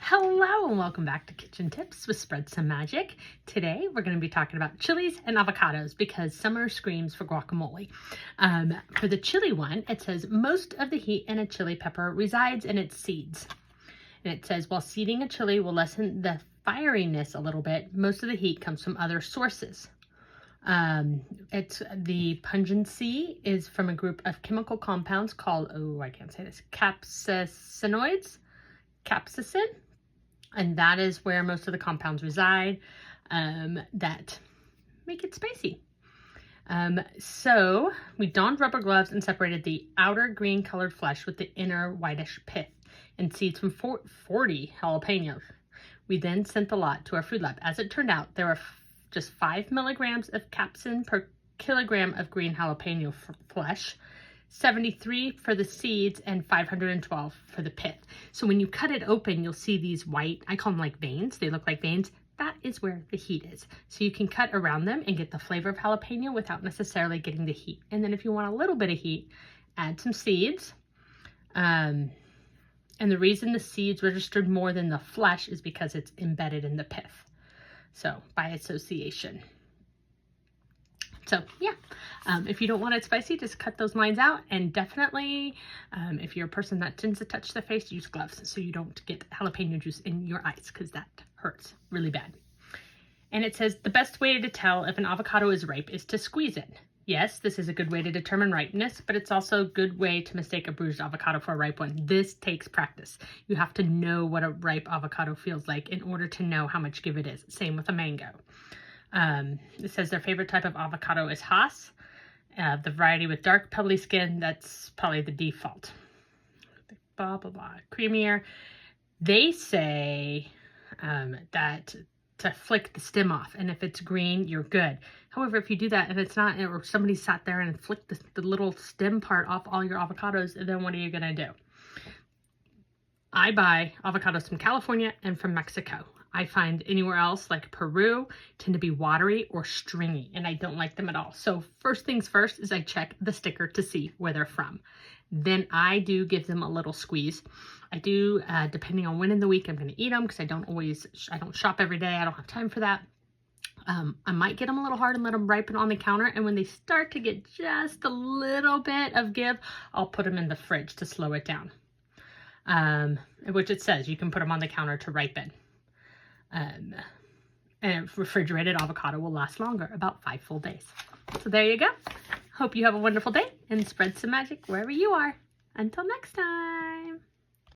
Hello and welcome back to Kitchen Tips with Spread Some Magic. Today we're going to be talking about chilies and avocados because summer screams for guacamole. For the chili one, it says most of the heat in a chili pepper resides in its seeds. And it says while seeding a chili will lessen the fieriness a little bit, most of the heat comes from other sources. It's the pungency is from a group of chemical compounds called, capsaicinoids, capsaicin. And that is where most of the compounds reside that make it spicy. So we donned rubber gloves and separated the outer green colored flesh with the inner whitish pith and seeds from 40 jalapenos. We then sent the lot to our food lab. As it turned out, there were just 5 milligrams of capsaicin per kilogram of green jalapeno flesh, 73 for the seeds, and 512 for the pith. So when you cut it open, you'll see these white, I call them like veins. They look like veins. That is where the heat is. So you can cut around them and get the flavor of jalapeno without necessarily getting the heat. And then if you want a little bit of heat, add some seeds. And the reason the seeds registered more than the flesh is because it's embedded in the pith. So by association. So yeah, if you don't want it spicy, just cut those lines out. And definitely, if you're a person that tends to touch the face, use gloves so you don't get jalapeno juice in your eyes because that hurts really bad. And it says the best way to tell if an avocado is ripe is to squeeze it. Yes, this is a good way to determine ripeness, but it's also a good way to mistake a bruised avocado for a ripe one. This takes practice. You have to know what a ripe avocado feels like in order to know how much give it is. Same with a mango. It says their favorite type of avocado is Hass. The variety with dark pebbly skin, that's probably the default. Blah, blah, blah. Creamier. They say that to flick the stem off, and if it's green, you're good. However, if you do that and it's not, or somebody sat there and flicked the little stem part off all your avocados, then what are you going to do? I buy avocados from California and from Mexico. I find anywhere else, like Peru, tend to be watery or stringy, and I don't like them at all. So first things first is I check the sticker to see where they're from. Then I do give them a little squeeze. I do, depending on when in the week I'm going to eat them, because I don't shop every day. I don't have time for that. I might get them a little hard and let them ripen on the counter. And when they start to get just a little bit of give, I'll put them in the fridge to slow it down. Which it says you can put them on the counter to ripen. And refrigerated avocado will last longer, about 5 full days. So there you go. Hope you have a wonderful day and spread some magic wherever you are. Until next time.